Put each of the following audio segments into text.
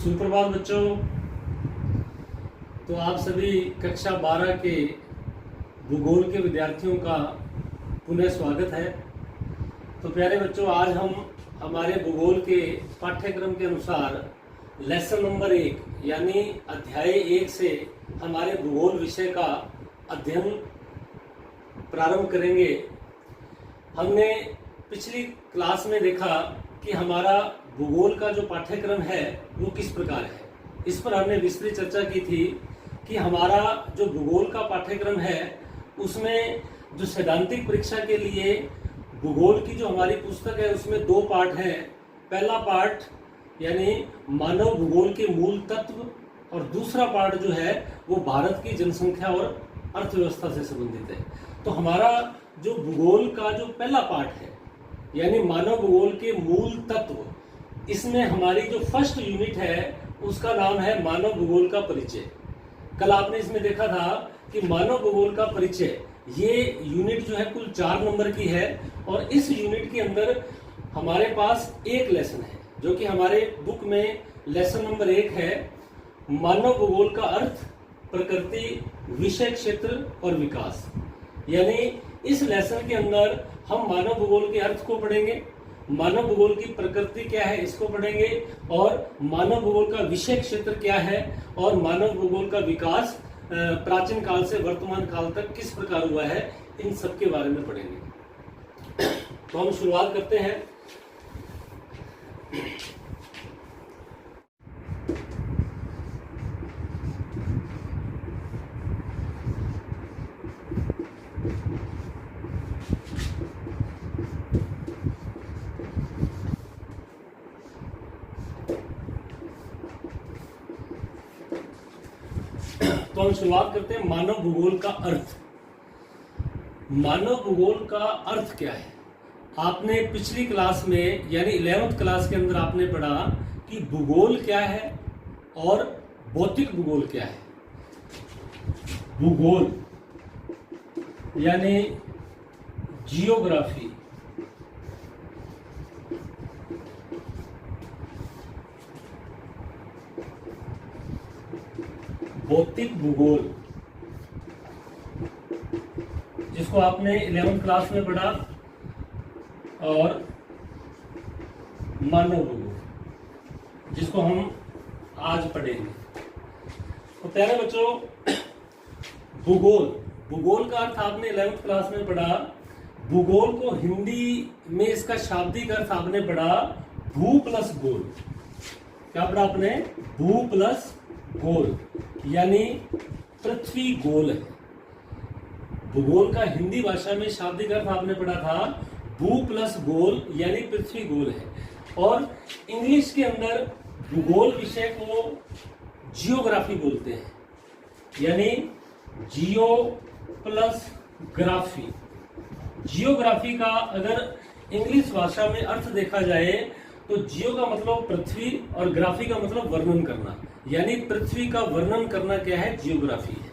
सुप्रभात बच्चों। तो आप सभी कक्षा 12 के भूगोल के विद्यार्थियों का पुनः स्वागत है। तो प्यारे बच्चों, आज हम हमारे भूगोल के पाठ्यक्रम के अनुसार लेसन नंबर 1 यानी अध्याय 1 से हमारे भूगोल विषय का अध्ययन प्रारंभ करेंगे। हमने पिछली क्लास में देखा कि हमारा भूगोल का जो पाठ्यक्रम है वो किस प्रकार है। इस पर हमने विस्तृत चर्चा की थी कि हमारा जो भूगोल का पाठ्यक्रम है उसमें जो सैद्धांतिक परीक्षा के लिए भूगोल की जो हमारी पुस्तक है उसमें दो पार्ट हैं। पहला पार्ट यानी मानव भूगोल के मूल तत्व और दूसरा पार्ट जो है वो भारत की जनसंख्या और अर्थव्यवस्था से संबंधित है। तो हमारा जो भूगोल का जो पहला पार्ट है यानी मानव भूगोल के मूल तत्व, इसमें हमारी जो फर्स्ट यूनिट है उसका नाम है मानव भूगोल का परिचय। कल आपने इसमें देखा था कि मानव भूगोल का परिचय ये यूनिट जो है कुल 4 नंबर की है और इस यूनिट के अंदर हमारे पास एक लेसन है जो कि हमारे बुक में लेसन नंबर 1 है, मानव भूगोल का अर्थ, प्रकृति, विषय क्षेत्र और विकास। यानी इस लेसन के अंदर हम मानव भूगोल के अर्थ को पढ़ेंगे, मानव भूगोल की प्रकृति क्या है इसको पढ़ेंगे और मानव भूगोल का विषय क्षेत्र क्या है और मानव भूगोल का विकास प्राचीन काल से वर्तमान काल तक किस प्रकार हुआ है, इन सब के बारे में पढ़ेंगे। तो हम शुरुआत करते हैं। तो हम शुरुआत करते हैं मानव भूगोल का अर्थ। मानव भूगोल का अर्थ क्या है? आपने पिछली क्लास में यानी 11th क्लास के अंदर आपने पढ़ा कि भूगोल क्या है और भौतिक भूगोल क्या है। भूगोल यानी जियोग्राफी, भौतिक भूगोल जिसको आपने 11th क्लास में पढ़ा, और मानव भूगोल जिसको हम आज पढ़ेंगे। तो प्यारे बच्चों, भूगोल का अर्थ आपने 11th क्लास में पढ़ा। भूगोल को हिंदी में इसका शाब्दिक अर्थ आपने पढ़ा भू प्लस गोल। क्या पढ़ा आपने? भू प्लस गोल यानी पृथ्वी गोल है। भूगोल का हिंदी भाषा में शाब्दिक अर्थ आपने पढ़ा था भू प्लस गोल यानी पृथ्वी गोल है। और इंग्लिश के अंदर भूगोल विषय को जियोग्राफी बोलते हैं, यानी जियो प्लस ग्राफी। जियोग्राफी का अगर इंग्लिश भाषा में अर्थ देखा जाए तो जियो का मतलब पृथ्वी और ग्राफी का मतलब वर्णन करना, यानी पृथ्वी का वर्णन करना क्या है? जियोग्राफी है।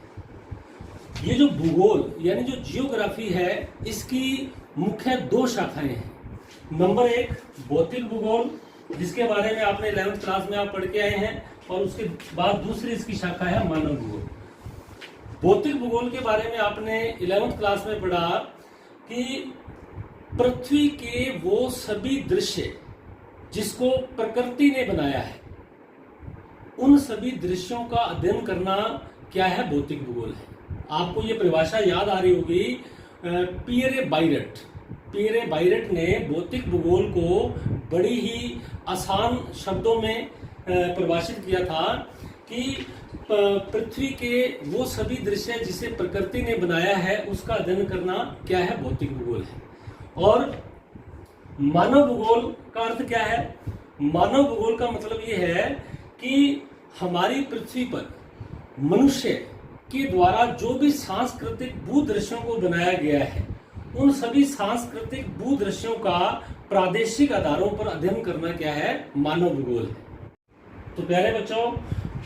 ये जो भूगोल यानी जो जियोग्राफी है इसकी मुख्य 2 शाखाएं हैं। नंबर 1 भौतिक भूगोल जिसके बारे में आपने 11th क्लास में आप पढ़ के आए हैं, और उसके बाद दूसरी इसकी शाखा है मानव भूगोल। भौतिक भूगोल के बारे में आपने 11th क्लास में पढ़ा कि पृथ्वी के वो सभी दृश्य जिसको प्रकृति ने बनाया है उन सभी दृश्यों का अध्ययन करना क्या है? भौतिक भूगोल है। आपको ये परिभाषा याद आ रही होगी, पियरे बायरेट ने भौतिक भूगोल को बड़ी ही आसान शब्दों में परिभाषित किया था कि पृथ्वी के वो सभी दृश्य जिसे प्रकृति ने बनाया है उसका अध्ययन करना क्या है? भौतिक भूगोल है। और मानव भूगोल का अर्थ क्या है? मानव भूगोल का मतलब ये है कि हमारी पृथ्वी पर मनुष्य के द्वारा जो भी सांस्कृतिक भूदृश्यों को बनाया गया है उन सभी सांस्कृतिक भूदृश्यों का प्रादेशिक आधारों पर अध्ययन करना क्या है? मानव भूगोल है। तो प्यारे बच्चों,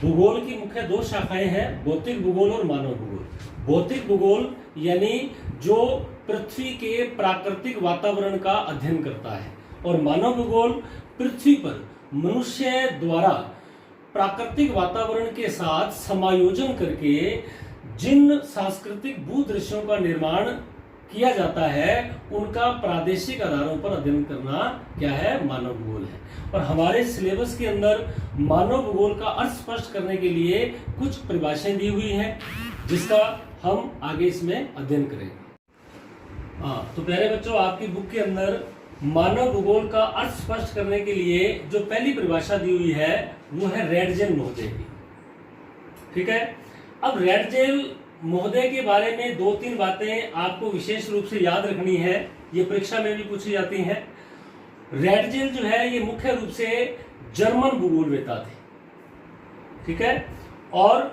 भूगोल की मुख्य 2 शाखाएं हैं, भौतिक भूगोल और मानव भूगोल। भौतिक भूगोल यानी जो पृथ्वी के प्राकृतिक वातावरण का अध्ययन करता है, और मानव भूगोल पृथ्वी पर मनुष्य द्वारा प्राकृतिक वातावरण के साथ समायोजन करके जिन सांस्कृतिक भूदृश्यों का निर्माण किया जाता है उनका प्रादेशिक आधारों पर अध्ययन करना क्या है, मानव भूगोल है। और हमारे सिलेबस के अंदर मानव भूगोल का अर्थ स्पष्ट करने के लिए कुछ परिभाषाएं दी हुई हैं जिसका हम आगे इसमें अध्ययन करेंगे। तो प्यारे बच्चों, आपकी बुक के अंदर मानव भूगोल का अर्थ स्पष्ट करने के लिए जो पहली परिभाषा दी हुई है वो है रेडजेल महोदय की। ठीक है, अब रेडजेल महोदय के बारे में 2-3 बातें आपको विशेष रूप से याद रखनी है, ये परीक्षा में भी पूछी जाती हैं। रेडजेल जो है ये मुख्य रूप से जर्मन भूगोलवेता थे। ठीक है, और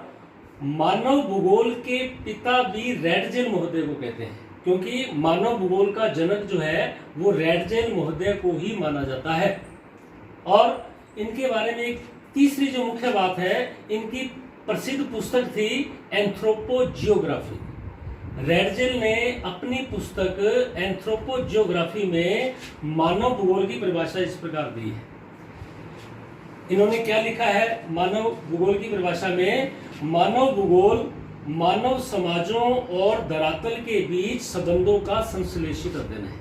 मानव भूगोल के पिता भी रेडजेल महोदय को कहते हैं, क्योंकि मानव भूगोल का जनक जो है वो रेडजेल महोदय को ही माना जाता है। और इनके बारे में एक तीसरी जो मुख्य बात है, इनकी प्रसिद्ध पुस्तक थी एंथ्रोपोजियोग्राफी। रेडजेल ने अपनी पुस्तक एंथ्रोपोजियोग्राफी में मानव भूगोल की परिभाषा इस प्रकार दी है। इन्होंने क्या लिखा है मानव भूगोल की परिभाषा में? मानव भूगोल मानव समाजों और धरातल के बीच संबंधों का संश्लेषित अध्ययन है।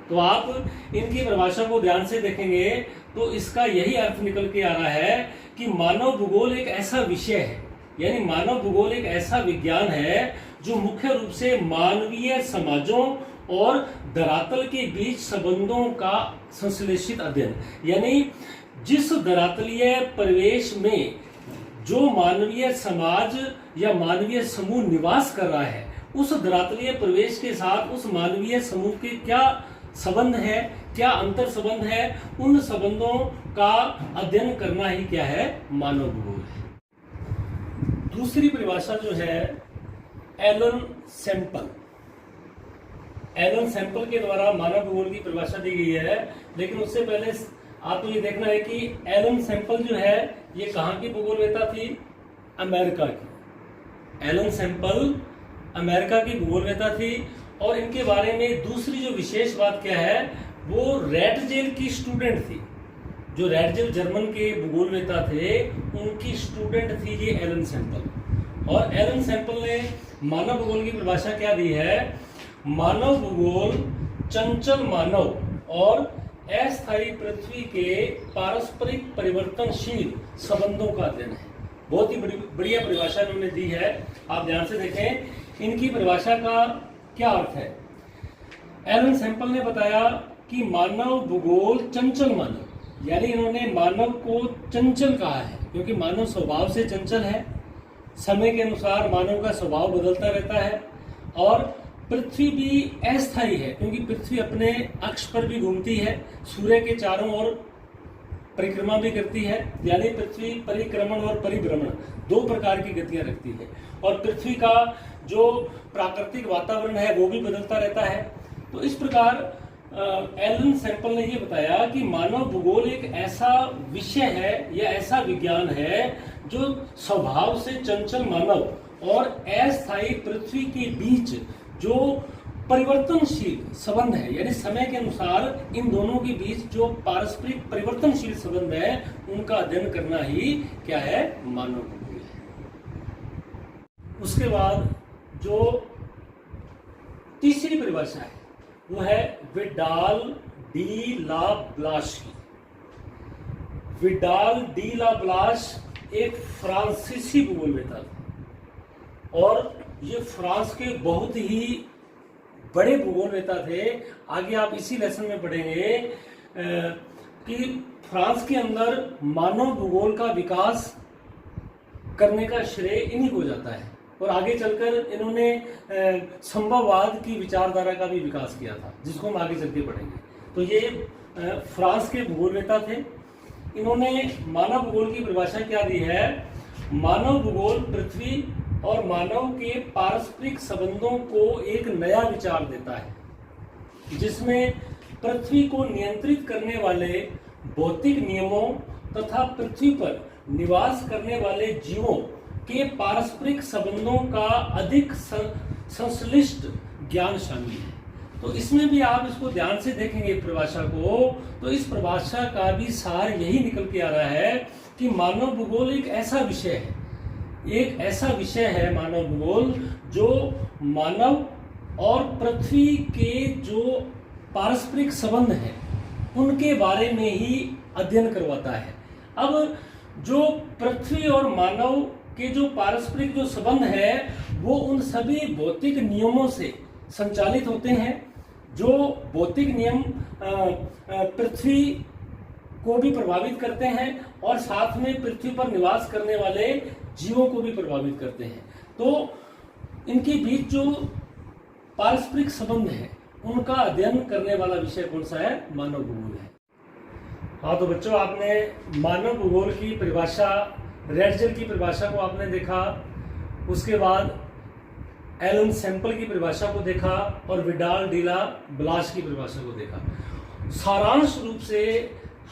तो आप इनकी परिभाषा को ध्यान से देखेंगे तो इसका यही अर्थ निकल के आ रहा है कि मानव भूगोल एक ऐसा विषय है, यानी मानव भूगोल एक ऐसा विज्ञान है जो मुख्य रूप से मानवीय समाजों और धरातल के बीच संबंधों का संश्लेषित अध्ययन, यानी जिस धरातलीय परिवेश में जो मानवीय समाज या मानवीय समूह निवास कर रहा है उस धरातलीय परिवेश के साथ उस मानवीय समूह के क्या संबंध है, क्या अंतर संबंध है, उन संबंधों का अध्ययन करना ही क्या है, मानव भूगोल है। दूसरी परिभाषा जो है एलन सैंपल। एलन सैंपल के द्वारा मानव भूगोल की परिभाषा दी गई है, लेकिन उससे पहले आपको ये देखना है कि एलन सैंपल जो है ये कहाँ की भूगोलवेता थी? अमेरिका की। एलन सैंपल अमेरिका की भूगोलवेता थी। और इनके बारे में दूसरी जो विशेष बात क्या है, वो रेडजेल की स्टूडेंट थी। जो रेडजेल जर्मन के भूगोलवेता थे उनकी स्टूडेंट थी ये एलन सैंपल। और एलन सैंपल ने मानव भूगोल की परिभाषा क्या दी है? मानव भूगोल चंचल मानव और अस्थायी पृथ्वी के पारस्परिक परिवर्तनशील संबंधों का अध्ययन है। बहुत ही बढ़िया परिभाषा इन्होंने दी है, आप ध्यान से देखें इनकी परिभाषा का क्या अर्थ है। एलन सैंपल ने बताया कि मानव भूगोल चंचल मानव, यानी इन्होंने मानव को चंचल कहा है क्योंकि मानव स्वभाव से चंचल है, समय के अनुसार मानव का स्वभाव बदलता रहता है। और पृथ्वी भी अस्थायी है क्योंकि पृथ्वी अपने अक्ष पर भी घूमती है, सूर्य के चारों ओर परिक्रमा भी करती है, यानी पृथ्वी परिक्रमण और परिभ्रमण 2 प्रकार की गतियां रखती है। और पृथ्वी का जो प्राकृतिक वातावरण है वो भी बदलता रहता है। तो इस प्रकार एलन सैंपल ने ये बताया कि मानव भूगोल एक ऐसा विषय है या ऐसा विज्ञान है जो स्वभाव से चंचल मानव और अस्थायी पृथ्वी के बीच जो परिवर्तनशील संबंध है, यानी समय के अनुसार इन दोनों के बीच जो पारस्परिक परिवर्तनशील संबंध है उनका अध्ययन करना ही क्या है, मानव भूगोल है। उसके बाद जो तीसरी परिभाषा है वो है विडाल डी ला ब्लाश की। विडाल डी ला ब्लाश एक फ्रांसीसी भूगोलवेता था और ये फ्रांस के बहुत ही बड़े भूगोलवेता थे। आगे आप इसी लेसन में पढ़ेंगे कि फ्रांस के अंदर मानव भूगोल का विकास करने का श्रेय इन्हीं को जाता है। और आगे चलकर इन्होंने संभववाद की विचारधारा का भी विकास किया था, जिसको हम आगे चल के पढ़ेंगे। तो ये फ्रांस के भूगोलवेता थे। इन्होंने मानव भूगोल की परिभाषा क्या दी है? मानव भूगोल पृथ्वी और मानव के पारस्परिक संबंधों को एक नया विचार देता है, जिसमें पृथ्वी को नियंत्रित करने वाले भौतिक नियमों तथा पृथ्वी पर निवास करने वाले जीवों के पारस्परिक संबंधों का अधिक संश्लिष्ट ज्ञान शामिल है। तो इसमें भी आप इसको ध्यान से देखेंगे परिभाषा को, तो इस परिभाषा का भी सार यही निकल के आ रहा है कि मानव भूगोल एक ऐसा विषय है, एक ऐसा विषय है मानव भूगोल जो मानव और पृथ्वी के जो पारस्परिक संबंध हैं उनके बारे में ही अध्ययन करवाता है। अब जो पृथ्वी और मानव के जो पारस्परिक जो संबंध है वो उन सभी भौतिक नियमों से संचालित होते हैं जो भौतिक नियम पृथ्वी को भी प्रभावित करते हैं और साथ में पृथ्वी पर निवास करने वाले जीवों को भी प्रभावित करते हैं। तो इनके बीच जो पारस्परिक संबंध है उनका अध्ययन करने वाला विषय कौन सा है? मानव भूगोल है। हाँ, तो बच्चों आपने मानव भूगोल की परिभाषा, रेटजल की परिभाषा को आपने देखा, उसके बाद एलन सैंपल की परिभाषा को देखा और विडाल डिला ब्लास की परिभाषा को देखा। सारांश रूप से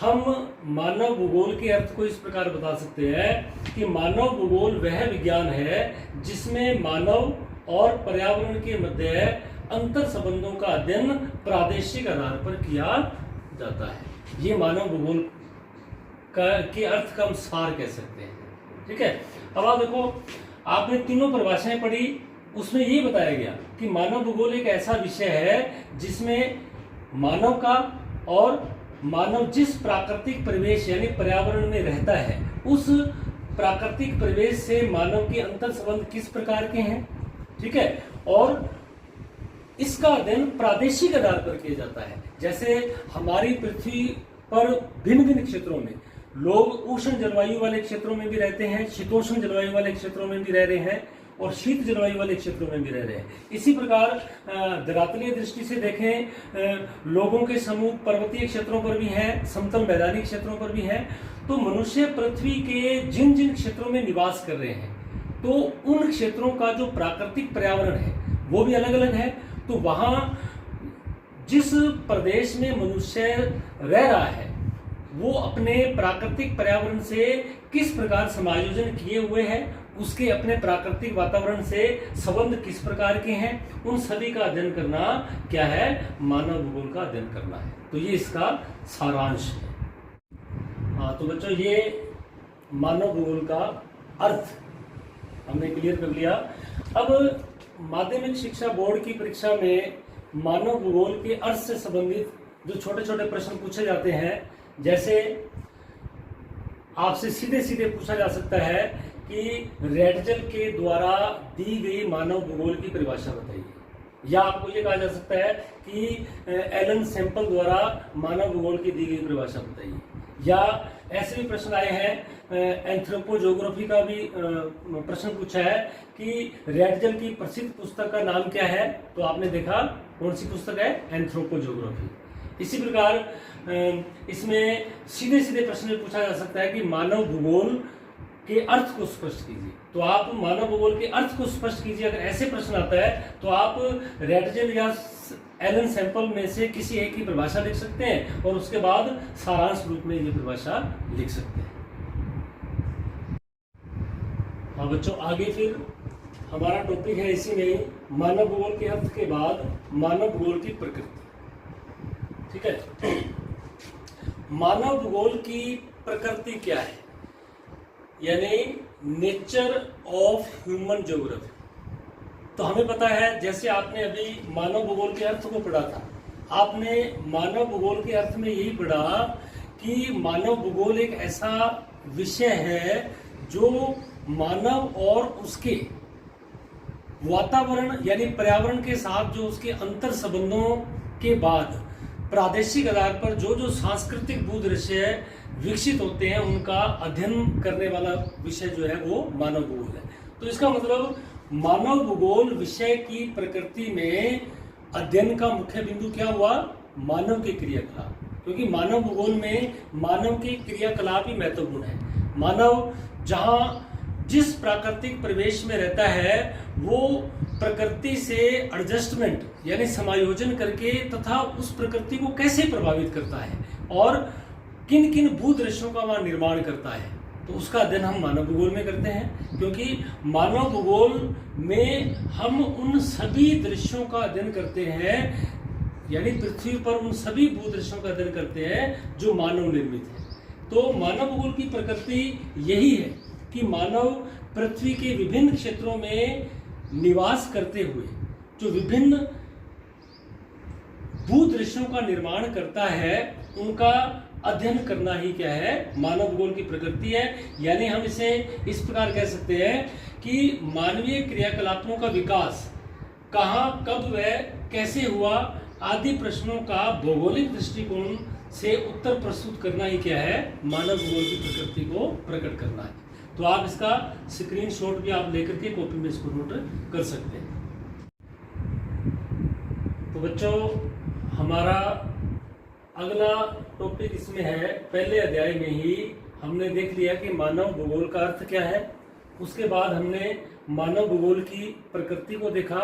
हम मानव भूगोल के अर्थ को इस प्रकार बता सकते हैं कि मानव भूगोल वह विज्ञान है जिसमें मानव और पर्यावरण के मध्य अंतर संबंधों का अध्ययन प्रादेशिक आधार पर किया जाता है। ये मानव भूगोल के अर्थ का हम सार कह सकते हैं। ठीक है, अब आप देखो, आपने तीनों परिभाषाएं पढ़ी, उसमें ये बताया गया कि मानव भूगोल एक ऐसा विषय है जिसमें मानव का और मानव जिस प्राकृतिक परिवेश यानी पर्यावरण में रहता है उस प्राकृतिक परिवेश से मानव के अंतर संबंध किस प्रकार के हैं। ठीक है, और इसका अध्ययन प्रादेशिक आधार पर किया जाता है। जैसे हमारी पृथ्वी पर भिन्न भिन्न क्षेत्रों में लोग उष्ण जलवायु वाले क्षेत्रों में भी रहते हैं, शीतोष्ण जलवायु वाले क्षेत्रों में भी रह रहे हैं और शीत जलवायु वाले क्षेत्रों में भी रह रहे हैं। इसी प्रकार धरातलीय दृष्टि से देखें, लोगों के समूह पर्वतीय क्षेत्रों पर भी हैं, समतल मैदानी क्षेत्रों पर भी हैं। तो मनुष्य पृथ्वी के जिन जिन क्षेत्रों में निवास कर रहे हैं तो उन क्षेत्रों का जो प्राकृतिक पर्यावरण है वो भी अलग अलग है। तो वहां जिस प्रदेश में मनुष्य रह रहा है वो अपने प्राकृतिक पर्यावरण से किस प्रकार समायोजन किए हुए हैं, उसके अपने प्राकृतिक वातावरण से संबंध किस प्रकार के हैं, उन सभी का अध्ययन करना क्या है? मानव भूगोल का अध्ययन करना है। तो ये इसका सारांश है। हाँ, तो बच्चों ये मानव भूगोल का अर्थ हमने क्लियर कर लिया। अब माध्यमिक शिक्षा बोर्ड की परीक्षा में मानव भूगोल के अर्थ से संबंधित जो छोटे छोटे प्रश्न पूछे जाते हैं, जैसे आपसे सीधे सीधे पूछा जा सकता है कि रेटजल के द्वारा दी गई मानव भूगोल की परिभाषा बताइए, या आपको ये कहा जा सकता है कि एलन सैंपल द्वारा मानव भूगोल की दी गई परिभाषा बताइए, या ऐसे भी प्रश्न आए हैं, एंथ्रोपोजोग्राफी का भी प्रश्न पूछा है कि रेटजल की प्रसिद्ध पुस्तक का नाम क्या है। तो आपने देखा कौन सी पुस्तक है? एंथ्रोपोजोग्राफी। इसी प्रकार इसमें सीधे सीधे प्रश्न में पूछा जा सकता है कि मानव भूगोल के अर्थ को स्पष्ट कीजिए। तो आप मानव भूगोल के अर्थ को स्पष्ट कीजिए। अगर ऐसे प्रश्न आता है तो आप रेटजल या एलन सैंपल में से किसी एक की परिभाषा लिख सकते हैं और उसके बाद सारांश रूप में ये परिभाषा लिख सकते हैं। हाँ बच्चों, आगे फिर हमारा टॉपिक है इसी में मानव भूगोल के अर्थ के बाद मानव भूगोल की प्रकृति। ठीक है, मानव भूगोल की प्रकृति क्या है, यानी नेचर ऑफ ह्यूमन ज्योग्राफी। तो हमें पता है, जैसे आपने अभी मानव भूगोल के अर्थ को पढ़ा था, आपने मानव भूगोल के अर्थ में यही पढ़ा कि मानव भूगोल एक ऐसा विषय है जो मानव और उसके वातावरण यानी पर्यावरण के साथ जो उसके अंतर संबंधों के बाद प्रादेशिक आधार पर जो जो सांस्कृतिक भूदृश्य विकसित होते हैं उनका अध्ययन करने वाला विषय जो है वो मानव भूगोल है। तो इसका मतलब मानव भूगोल विषय की प्रकृति में अध्ययन का मुख्य बिंदु क्या हुआ? मानव के क्रियाकलाप, क्योंकि मानव भूगोल में मानव के क्रियाकलाप ही महत्वपूर्ण है। मानव जहाँ जिस प्राकृतिक परिवेश में रहता है वो प्रकृति से एडजस्टमेंट यानी समायोजन करके तथा उस प्रकृति को कैसे प्रभावित करता है और किन किन भूदृश्यों का वहाँ निर्माण करता है, तो उसका अध्ययन हम मानव भूगोल में करते हैं। क्योंकि मानव भूगोल में हम उन सभी दृश्यों का अध्ययन करते हैं, यानी पृथ्वी पर उन सभी भूदृश्यों का अध्ययन करते हैं जो मानव निर्मित है। तो मानव भूगोल की प्रकृति यही है कि मानव पृथ्वी के विभिन्न क्षेत्रों में निवास करते हुए जो विभिन्न भूदृश्यों का निर्माण करता है, उनका अध्ययन करना ही क्या है, मानव भूगोल की प्रकृति है। यानी हम इसे इस प्रकार कह सकते हैं कि मानवीय क्रियाकलापों का विकास कहाँ, कब व कैसे हुआ आदि प्रश्नों का भौगोलिक दृष्टिकोण से उत्तर प्रस्तुत करना ही क्या है, मानव भूगोल की प्रकृति को प्रकट करना है। तो आप इसका स्क्रीनशॉट भी आप लेकर के कॉपी में इसको नोट कर सकते हैं। तो बच्चों, हमारा अगला टॉपिक इसमें है, पहले अध्याय में ही हमने देख लिया कि मानव भूगोल का अर्थ क्या है। उसके बाद हमने मानव भूगोल की प्रकृति को देखा।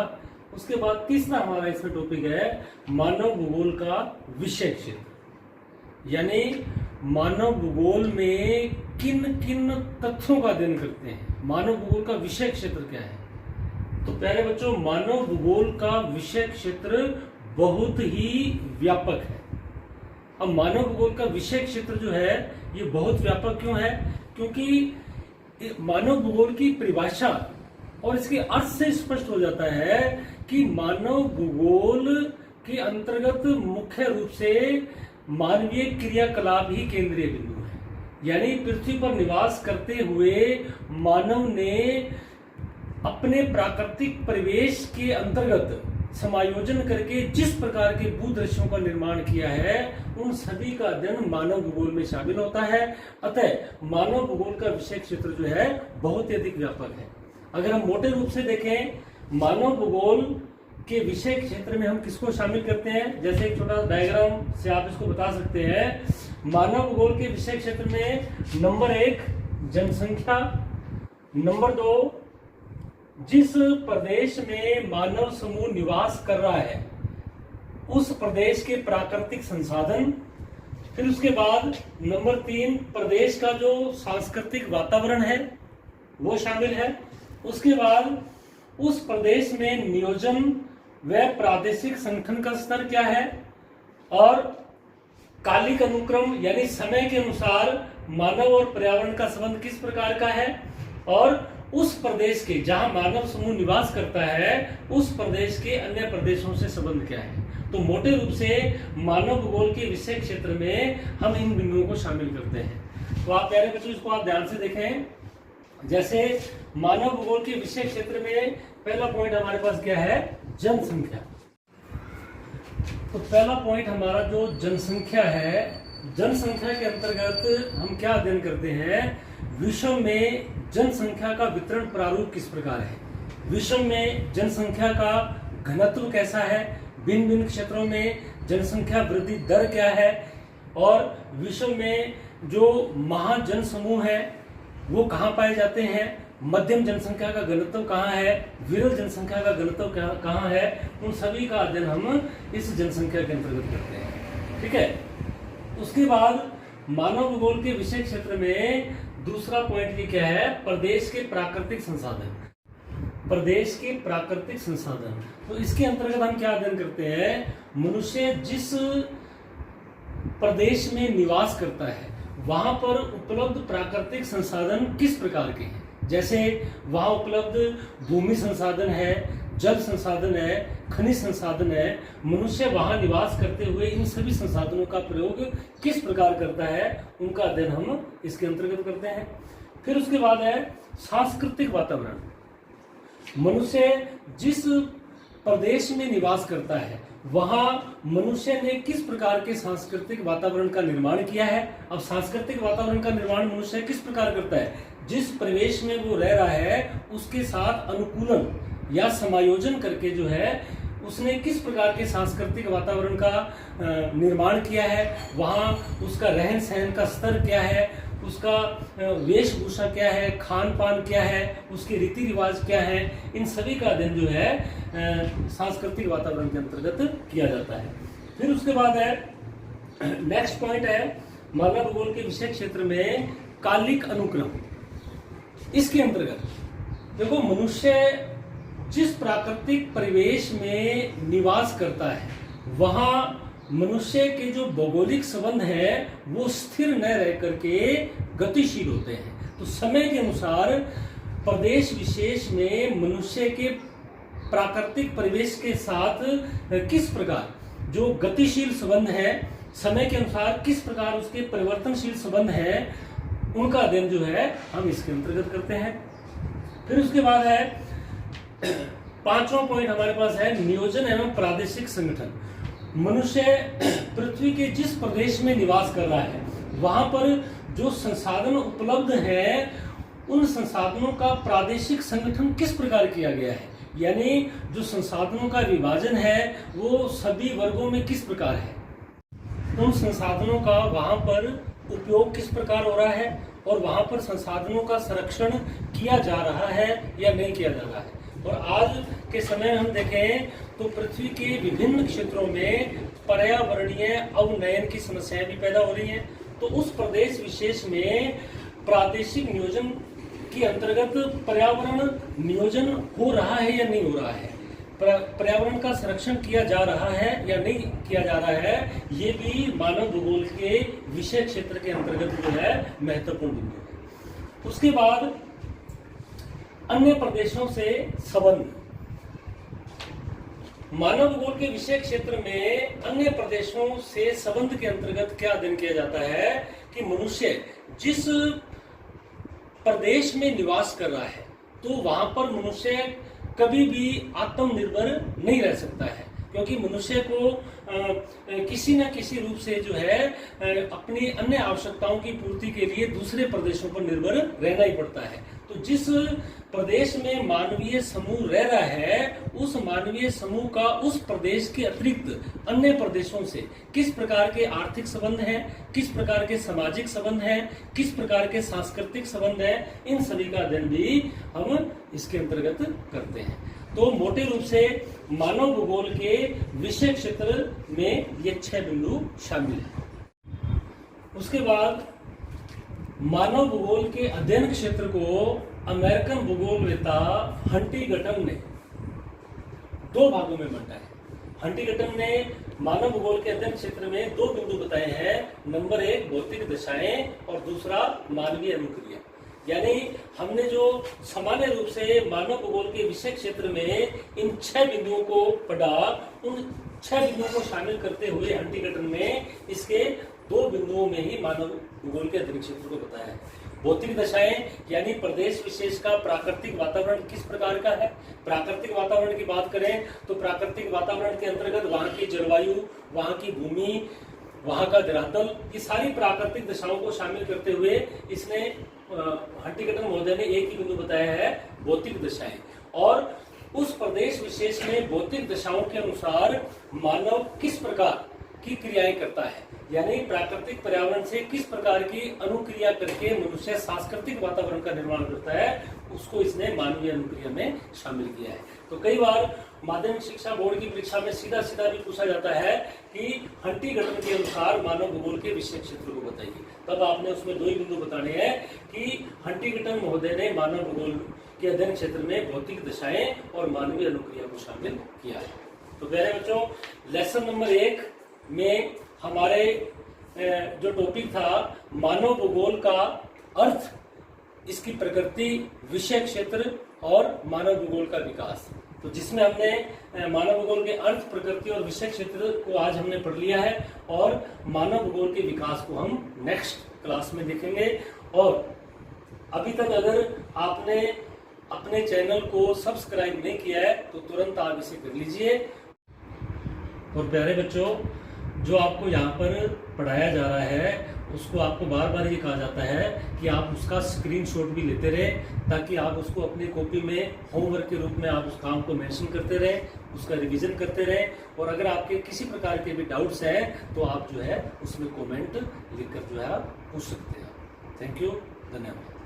उसके बाद तीसरा हमारा इसमें टॉपिक है मानव भूगोल का विषय क्षेत्र, यानी मानव भूगोल में किन किन तथ्यों का अध्ययन करते हैं, मानव भूगोल का विषय क्षेत्र क्या है। तो प्यारे बच्चों, मानव भूगोल का विषय क्षेत्र बहुत ही व्यापक है। अब मानव भूगोल का विषय क्षेत्र जो है ये बहुत व्यापक क्यों है? क्योंकि मानव भूगोल की परिभाषा और इसके अर्थ से स्पष्ट हो जाता है कि मानव भूगोल के अंतर्गत मुख्य रूप से मानवीय क्रियाकलाप ही केंद्रीय बिंदु है। यानी पृथ्वी पर निवास करते हुए मानव ने अपने प्राकृतिक परिवेश के अंतर्गत समायोजन करके जिस प्रकार के भूदृश्यों का निर्माण किया है, उन सभी का अध्ययन मानव भूगोल में शामिल होता है। अतः मानव भूगोल का विषय क्षेत्र जो है बहुत ही अधिक व्यापक है। अगर हम मोटे रूप से देखें, मानव भूगोल के विषय क्षेत्र में हम किसको शामिल करते हैं, जैसे एक छोटा डायग्राम से आप इसको बता सकते हैं। मानव भूगोल के विषय क्षेत्र में नंबर 1 जनसंख्या, नंबर 2 जिस प्रदेश में मानव समूह निवास कर रहा है उस प्रदेश के प्राकृतिक संसाधन, फिर उसके बाद नंबर 3 प्रदेश का जो सांस्कृतिक वातावरण है वो शामिल है। उसके बाद उस प्रदेश में नियोजन व प्रादेशिक संगठन का स्तर क्या है, और कालिक अनुक्रम यानी समय के अनुसार मानव और पर्यावरण का संबंध किस प्रकार का है, और उस प्रदेश के जहां मानव समूह निवास करता है उस प्रदेश के अन्य प्रदेशों से संबंध क्या है। तो मोटे रूप से मानव भूगोल के विषय क्षेत्र में हम इन बिंदुओं को शामिल करते हैं। तो आप प्यारे बच्चों इसको आप ध्यान से देखें। जैसे मानव भूगोल के विषय क्षेत्र में पहला पॉइंट हमारे पास क्या है, जनसंख्या। तो पहला पॉइंट हमारा जो जनसंख्या है, जनसंख्या के अंतर्गत हम क्या अध्ययन करते हैं, विश्व में जनसंख्या का वितरण प्रारूप किस प्रकार है, विश्व में जनसंख्या का घनत्व कैसा है, भिन्न भिन्न क्षेत्रों में जनसंख्या वृद्धि दर क्या है, और विश्व में जो महाजन समूह है वो कहाँ पाए जाते हैं, मध्यम जनसंख्या का घनत्व कहाँ है, विरल जनसंख्या का घनत्व कहाँ है, उन सभी का अध्ययन हम इस जनसंख्या के अंतर्गत करते हैं। ठीक है। उसके बाद मानव भूगोल के विषय क्षेत्र में दूसरा पॉइंट ये क्या है, प्रदेश के प्राकृतिक संसाधन, प्रदेश के प्राकृतिक संसाधन। तो इसके अंतर्गत हम क्या अध्ययन करते हैं, मनुष्य जिस प्रदेश में निवास करता है वहां पर उपलब्ध प्राकृतिक संसाधन किस प्रकार के हैं। जैसे वहां उपलब्ध भूमि संसाधन है, जल संसाधन है, खनिज संसाधन है, मनुष्य वहां निवास करते हुए इन सभी संसाधनों का प्रयोग किस प्रकार करता है, उनका अध्ययन हम इसके अंतर्गत करते हैं। फिर उसके बाद है सांस्कृतिक वातावरण। मनुष्य जिस प्रदेश में निवास करता है वहां मनुष्य ने किस प्रकार के सांस्कृतिक वातावरण का निर्माण किया है। अब सांस्कृतिक वातावरण का निर्माण मनुष्य किस प्रकार करता है, जिस परिवेश में वो रह रहा है उसके साथ अनुकूलन या समायोजन करके जो है उसने किस प्रकार के सांस्कृतिक वातावरण का निर्माण किया है, वहाँ उसका रहन सहन का स्तर क्या है, उसका वेशभूषा क्या है, खान पान क्या है, उसके रीति रिवाज क्या है, इन सभी का अध्ययन जो है सांस्कृतिक वातावरण के अंतर्गत किया जाता है। फिर उसके बाद है नेक्स्ट पॉइंट है मानव भूगोल के विषय क्षेत्र में कालिक अनुक्रम। इसके अंतर्गत देखो मनुष्य जिस प्राकृतिक परिवेश में निवास करता है वहाँ मनुष्य के जो भौगोलिक संबंध है वो स्थिर न रह करके गतिशील होते हैं। तो समय के अनुसार प्रदेश विशेष में मनुष्य के प्राकृतिक परिवेश के साथ किस प्रकार जो गतिशील संबंध है, समय के अनुसार किस प्रकार उसके परिवर्तनशील संबंध है, उनका अध्ययन जो है हम इसके अंतर्गत करते हैं। फिर उसके बाद है पांचवा पॉइंट हमारे पास है नियोजन एवं प्रादेशिक संगठन। मनुष्य पृथ्वी के जिस प्रदेश में निवास कर रहा है वहां पर जो संसाधन उपलब्ध है उन संसाधनों का प्रादेशिक संगठन किस प्रकार किया गया है, यानी जो संसाधनों का विभाजन है वो सभी वर्गों में किस प्रकार है, उन संसाधनों का वहां पर उपयोग किस प्रकार हो रहा है और वहां पर संसाधनों का संरक्षण किया जा रहा है या नहीं किया जा रहा है। और आज के समय में हम देखें तो पृथ्वी के विभिन्न क्षेत्रों में पर्यावरणीय अवनयन की समस्याएं भी पैदा हो रही हैं। तो उस प्रदेश विशेष में प्रादेशिक नियोजन के अंतर्गत पर्यावरण नियोजन हो रहा है या नहीं हो रहा है, पर्यावरण का संरक्षण किया जा रहा है या नहीं किया जा रहा है, ये भी मानव भूगोल के विषय क्षेत्र के अंतर्गत जो है महत्वपूर्ण बिंदु है। उसके बाद अन्य प्रदेशों से संबंध। मानव भूगोल के विषय क्षेत्र में अन्य प्रदेशों से संबंध के अंतर्गत क्या अध्ययन किया जाता है कि मनुष्य जिस प्रदेश में निवास कर रहा है तो वहां पर मनुष्य कभी भी आत्मनिर्भर नहीं रह सकता है, क्योंकि मनुष्य को किसी न किसी रूप से जो है अपनी अन्य आवश्यकताओं की पूर्ति के लिए दूसरे प्रदेशों पर निर्भर रहना ही पड़ता है। तो जिस प्रदेश में मानवीय समूह रह रहा है उस मानवीय समूह का उस प्रदेश के अतिरिक्त अन्य प्रदेशों से किस प्रकार के आर्थिक संबंध हैं, किस प्रकार के सामाजिक संबंध हैं, किस प्रकार के सांस्कृतिक संबंध हैं, इन सभी का अध्ययन भी हम इसके अंतर्गत करते हैं। तो मोटे रूप से मानव भूगोल के विषय क्षेत्र में ये 6 बिंदु शामिल हैं। उसके बाद मानव भूगोल के अध्ययन क्षेत्र को अमेरिकन भूगोलवेता हंटिंगटन ने 2 भागों में बांटा है। हंटिंगटन ने मानव भूगोल के अध्ययन क्षेत्र में 2 बिंदु बताए हैं। नंबर 1 भौतिक दशाएं और दूसरा मानवीय अनुक्रिया। यानी हमने जो सामान्य रूप से मानव भूगोल के विषय क्षेत्र में इन 6 बिंदुओं को पढ़ा, उन 6 बिंदुओं को शामिल करते हुए हंटिंगटन ने इसके 2 बिंदुओं में ही मानव भूगोल के अध्ययन क्षेत्र को बताया है। भौतिक दशाएं यानी प्रदेश विशेष का प्राकृतिक वातावरण किस प्रकार का है। प्राकृतिक वातावरण की बात करें तो प्राकृतिक वातावरण के अंतर्गत वहां की जलवायु, वहां की भूमि, वहां का धरातल, ये सारी प्राकृतिक दशाओं को शामिल करते हुए इसने हंटिंगटन महोदय ने एक ही बिंदु बताया है, भौतिक दशाएं। और उस प्रदेश विशेष में भौतिक दशाओं के अनुसार मानव किस प्रकार की क्रियाएं करता है, यानी प्राकृतिक पर्यावरण से किस प्रकार की अनुक्रिया करके मनुष्य सांस्कृतिक वातावरण का निर्माण करता है, उसको इसने मानवीय अनुक्रिया में शामिल किया है। तो कई बार माध्यमिक शिक्षा बोर्ड की परीक्षा में सीधा सीधा भी पूछा जाता है कि हंटिंगटन के अनुसार मानव भूगोल के विषय क्षेत्र को बताइए। तब आपने उसमें 2 ही बिंदु बताने हैं कि हंटिंगटन महोदय ने मानव भूगोल के अध्ययन क्षेत्र में भौतिक दशाएं और मानवीय अनुक्रिया को शामिल किया है। तो प्यारे बच्चों, लेसन नंबर 1 में हमारे जो टॉपिक था मानव भूगोल का अर्थ, इसकी प्रकृति, विषय क्षेत्र और मानव भूगोल का विकास, तो जिसमें हमने मानव भूगोल के अर्थ, प्रकृति और विषय क्षेत्र को आज हमने पढ़ लिया है और मानव भूगोल के विकास को हम नेक्स्ट क्लास में देखेंगे। और अभी तक अगर आपने अपने चैनल को सब्सक्राइब नहीं किया है तो तुरंत आप इसे कर लीजिए। और प्यारे बच्चों, जो आपको यहाँ पर पढ़ाया जा रहा है उसको आपको बार बार ये कहा जाता है कि आप उसका स्क्रीनशॉट भी लेते रहें, ताकि आप उसको अपनी कॉपी में होमवर्क के रूप में आप उस काम को मेंशन करते रहें, उसका रिवीजन करते रहें। और अगर आपके किसी प्रकार के भी डाउट्स हैं तो आप जो है उसमें कमेंट लिखकर जो है आप पूछ सकते हैं। थैंक यू, धन्यवाद।